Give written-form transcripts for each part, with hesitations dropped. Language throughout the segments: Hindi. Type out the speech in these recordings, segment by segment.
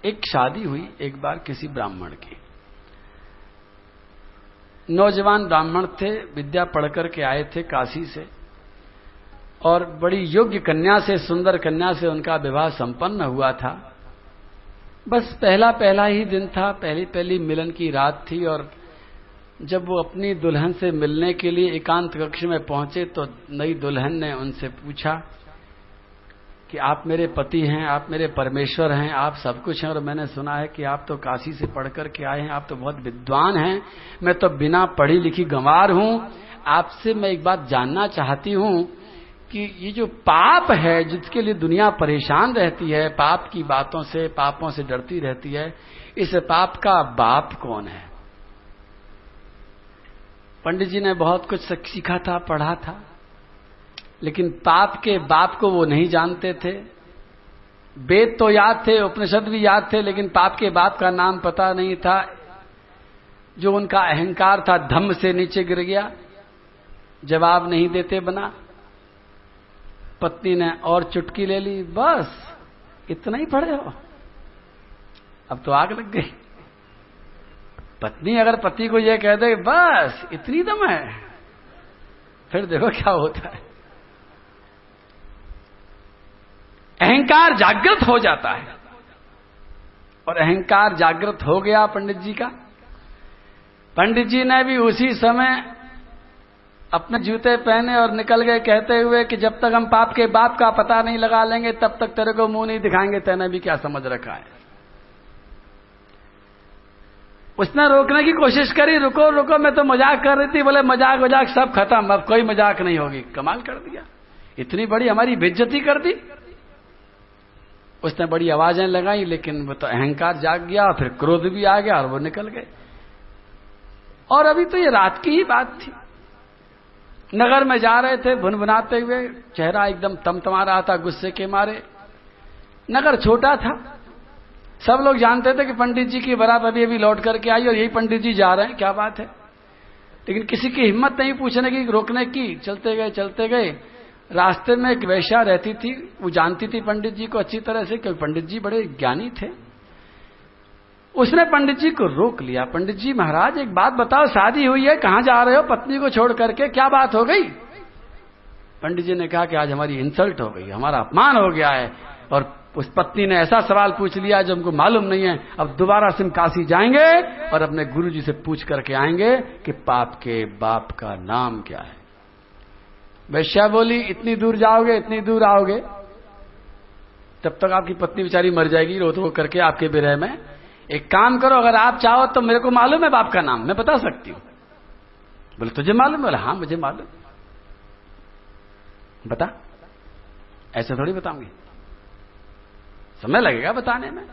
एक शादी हुई एक बार किसी ब्राह्मण की। नौजवान ब्राह्मण थे, विद्या पढ़कर के आए थे काशी से, और बड़ी योग्य कन्या से, सुंदर कन्या से उनका विवाह संपन्न हुआ था। बस पहला ही दिन था, पहली मिलन की रात थी, और जब वो अपनी दुल्हन से मिलने के लिए एकांत कक्ष में पहुंचे तो नई दुल्हन ने उनसे पूछा कि आप मेरे पति हैं, आप मेरे परमेश्वर हैं, आप सब कुछ हैं, और मैंने सुना है कि आप तो काशी से पढ़ करके आए हैं, आप तो बहुत विद्वान हैं, मैं तो बिना पढ़ी लिखी गंवार हूं। आपसे मैं एक बात जानना चाहती हूं कि ये जो पाप है जिसके लिए दुनिया परेशान रहती है, पाप की बातों से, पापों से डरती रहती है, इस पाप का बाप कौन है? पंडित जी ने बहुत कुछ सीखा था, पढ़ा था, लेकिन पाप के बाप को वो नहीं जानते थे। वेद तो याद थे, उपनिषद भी याद थे, लेकिन पाप के बाप का नाम पता नहीं था। जो उनका अहंकार था धम्म से नीचे गिर गया, जवाब नहीं देते बना। पत्नी ने और चुटकी ले ली, बस इतना ही पढ़े हो, अब तो आग लग गई। पत्नी अगर पति को यह कह दे बस इतनी दम है, फिर देखो क्या होता है। अहंकार जागृत हो जाता है, और अहंकार जागृत हो गया पंडित जी का। पंडित जी ने भी उसी समय अपने जूते पहने और निकल गए, कहते हुए कि जब तक हम पाप के बाप का पता नहीं लगा लेंगे तब तक तेरे को मुंह नहीं दिखाएंगे, तेने भी क्या समझ रखा है। उसने रोकने की कोशिश करी, रुको रुको, मैं तो मजाक कर रही थी। बोले मजाक वजाक सब खत्म, अब कोई मजाक नहीं होगी। कमाल कर दिया, इतनी बड़ी हमारी बेइज्जती कर दी। उसने बड़ी आवाजें लगाई, लेकिन वो तो अहंकार जाग गया, फिर क्रोध भी आ गया और वो निकल गए। और अभी तो ये रात की ही बात थी, नगर में जा रहे थे भुनभुनाते हुए, चेहरा एकदम तमतमा रहा था गुस्से के मारे। नगर छोटा था, सब लोग जानते थे कि पंडित जी की बारात अभी लौट करके आई और यही पंडित जी जा रहे हैं, क्या बात है। लेकिन किसी की हिम्मत नहीं पूछने की, रोकने की। चलते गए। रास्ते में एक वैश्या रहती थी, वो जानती थी पंडित जी को अच्छी तरह से, क्योंकि पंडित जी बड़े ज्ञानी थे। उसने पंडित जी को रोक लिया। पंडित जी महाराज एक बात बताओ, शादी हुई है, कहां जा रहे हो पत्नी को छोड़ करके, क्या बात हो गई? पंडित जी ने कहा कि आज हमारी इंसल्ट हो गई, हमारा अपमान हो गया है, और उस पत्नी ने ऐसा सवाल पूछ लिया जो हमको मालूम नहीं है। अब दोबारा से हम काशी जाएंगे और अपने गुरु जी से पूछ करके आएंगे कि पाप के बाप का नाम क्या है। वैश्या बोली इतनी दूर जाओगे, इतनी दूर आओगे, तब तक आपकी पत्नी बेचारी मर जाएगी रो रो करके आपके विरह में। एक काम करो, अगर आप चाहो तो मेरे को मालूम है बाप का नाम, मैं बता सकती हूं। बोले तुझे मालूम है? बोले हाँ मुझे मालूम। बता। ऐसे थोड़ी बताऊंगी, समय लगेगा बताने में,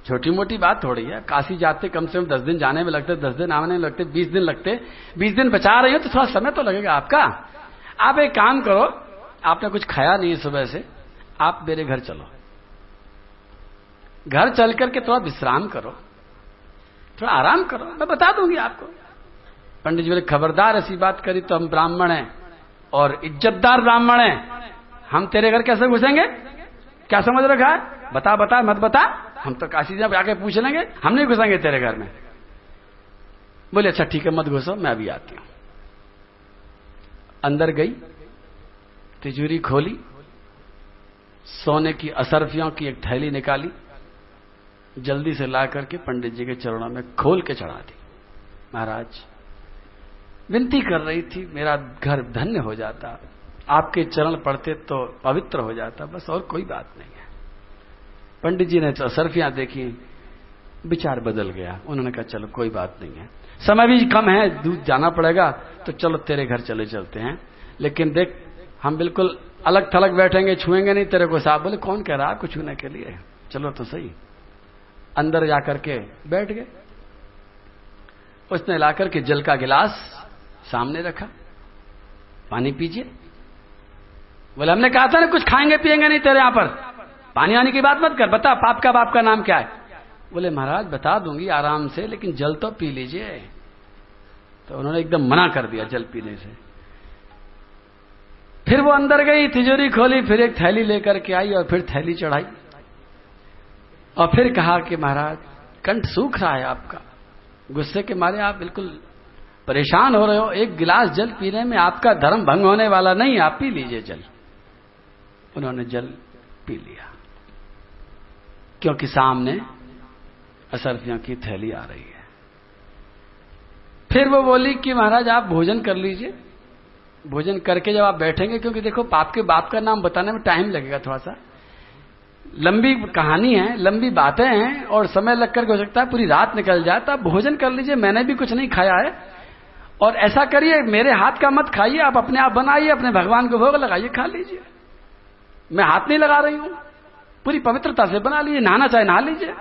छोटी मोटी बात थोड़ी है। काशी जाते कम से कम 10 दिन जाने में लगते, 10 दिन आने में लगते, 20 दिन लगते। 20 दिन बचा रही हो तो थोड़ा समय तो लगेगा आपका। आप एक काम करो, आपने कुछ खाया नहीं सुबह से, आप मेरे घर चलो, घर चल करके थोड़ा विश्राम करो, थोड़ा आराम करो, मैं बता दूंगी आपको। पंडित जी बोले खबरदार ऐसी बात करी तो हम ब्राह्मण हैं और इज्जतदार ब्राह्मण हैं, हम तेरे घर कैसे घुसेंगे? क्या समझ रखा है? बता बता मत बता, हम तो काशी जब आके पूछ लेंगे, हम नहीं घुसेंगे तेरे घर में। बोले अच्छा ठीक है मत घुसो, मैं अभी आती हूं। अंदर गई, तिजोरी खोली, सोने की असरफियों की एक थैली निकाली, जल्दी से ला करके पंडित जी के चरणों में खोल के चढ़ा दी। महाराज विनती कर रही थी, मेरा घर धन्य हो जाता, आपके चरण पड़ते तो पवित्र हो जाता, बस और कोई बात नहीं है। पंडित जी ने असरफियां देखी, विचार बदल गया। उन्होंने कहा चलो कोई बात नहीं है, समय भी कम है, दूर जाना पड़ेगा, तो चलो तेरे घर चले चलते हैं, लेकिन देख हम बिल्कुल अलग थलग बैठेंगे, छुएंगे नहीं तेरे को साहब। बोले कौन कह रहा आपको छूने के लिए, चलो तो सही। अंदर जाकर के बैठ गए। उसने लाकर के जल का गिलास सामने रखा, पानी पीजिए। बोले हमने कहा था ना कुछ खाएंगे पिएंगे नहीं तेरे यहां पर, पानी आने की बात मत कर, बता पाप का बाप का नाम क्या है? बोले महाराज बता दूंगी आराम से, लेकिन जल तो पी लीजिए। तो उन्होंने एकदम मना कर दिया जल पीने से। फिर वो अंदर गई, तिजोरी खोली, फिर एक थैली लेकर के आई और फिर थैली चढ़ाई और फिर कहा कि महाराज कंठ सूख रहा है आपका, गुस्से के मारे आप बिल्कुल परेशान हो रहे हो, एक गिलास जल पीने में आपका धर्म भंग होने वाला नहीं, आप पी लीजिए जल। उन्होंने जल पी लिया, क्योंकि सामने असरफियों की थैली आ रही है। फिर वो बोली कि महाराज आप भोजन कर लीजिए, भोजन करके जब आप बैठेंगे, क्योंकि देखो आपके बाप का नाम बताने में टाइम लगेगा, थोड़ा सा लंबी कहानी है, लंबी बातें हैं और समय लग कर हो सकता है पूरी रात निकल जाए, तो आप भोजन कर लीजिए, मैंने भी कुछ नहीं खाया है। और ऐसा करिए, मेरे हाथ का मत खाइए, आप अपने आप बनाइए, अपने भगवान को भोग लगाइए, खा लीजिए, मैं हाथ नहीं लगा रही हूं, पूरी पवित्रता से बना लीजिए, नहाना चाहे नहा लीजिए।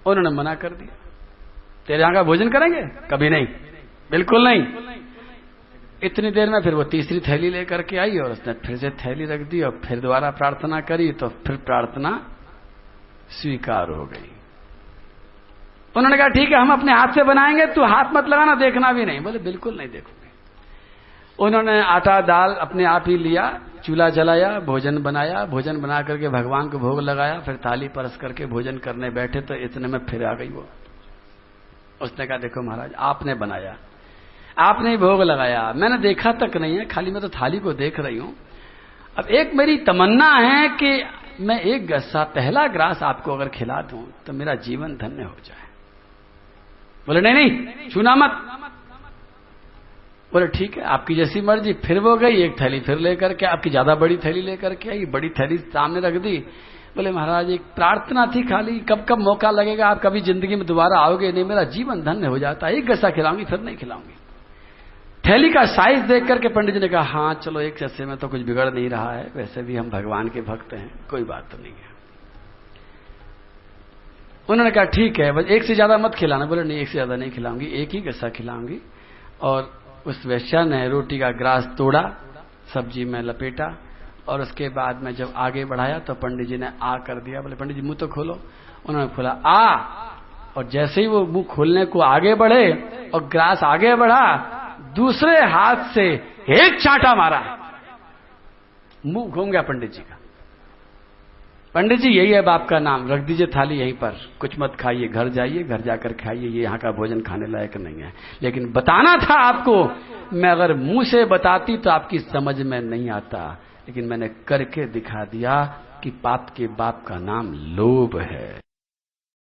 उन्होंने मना कर दिया, तेरे यहां का भोजन करेंगे? कभी नहीं, बिल्कुल नहीं। इतनी देर में फिर वो तीसरी थैली लेकर के आई और उसने फिर से थैली रख दी और फिर दोबारा प्रार्थना करी, तो फिर प्रार्थना स्वीकार हो गई। उन्होंने कहा ठीक है, हम अपने हाथ से बनाएंगे, तू हाथ मत लगाना, देखना भी नहीं। बोले बिल्कुल नहीं देखूंगे। उन्होंने आटा दाल अपने आप ही लिया, चूल्हा जलाया, भोजन बनाया, भोजन बना करके भगवान को भोग लगाया, फिर थाली परस करके भोजन करने बैठे, तो इतने में फिर आ गई वो। उसने कहा देखो महाराज, आपने बनाया, आपने ही भोग लगाया, मैंने देखा तक नहीं है, खाली मैं तो थाली को देख रही हूं। अब एक मेरी तमन्ना है कि मैं एक गस्सा पहला ग्रास आपको अगर खिला दूं तो मेरा जीवन धन्य हो जाए। बोले नहीं नहीं, छूना मत। बोले ठीक है, आपकी जैसी मर्जी। फिर वो गई, एक थैली फिर लेकर के, आपकी ज्यादा बड़ी थैली लेकर के आई, बड़ी थैली सामने रख दी। बोले महाराज एक प्रार्थना थी खाली, कब कब मौका लगेगा, आप कभी जिंदगी में दोबारा आओगे नहीं, मेरा जीवन धन्य हो जाता, एक गस्सा खिलाऊंगी, फिर नहीं खिलाऊंगी। थैली का साइज देख करके पंडित जी ने कहा हाँ चलो, एक गस्से में तो कुछ बिगड़ नहीं रहा है, वैसे भी हम भगवान के भक्त हैं, कोई बात तो नहीं है। उन्होंने कहा ठीक है, बस एक से ज्यादा मत खिलाना। बोले नहीं, एक से ज्यादा नहीं खिलाऊंगी, एक ही गस्सा खिलाऊंगी। और उस वेश्या ने रोटी का ग्रास तोड़ा, सब्जी में लपेटा और उसके बाद में जब आगे बढ़ाया तो पंडित जी ने आ कर दिया। बोले पंडित जी मुंह तो खोलो। उन्होंने खोला आ, और जैसे ही वो मुंह खोलने को आगे बढ़े और ग्रास आगे बढ़ा, दूसरे हाथ से एक चांटा मारा, मुंह घूम गया पंडित जी का। पंडित जी यही है बाप का नाम, रख दीजिए थाली यहीं पर, कुछ मत खाइए, घर जाइए, घर जाकर खाइए, ये यहाँ का भोजन खाने लायक नहीं है। लेकिन बताना था आपको, मैं अगर मुंह से बताती तो आपकी समझ में नहीं आता, लेकिन मैंने करके दिखा दिया कि पाप के बाप का नाम लोभ है।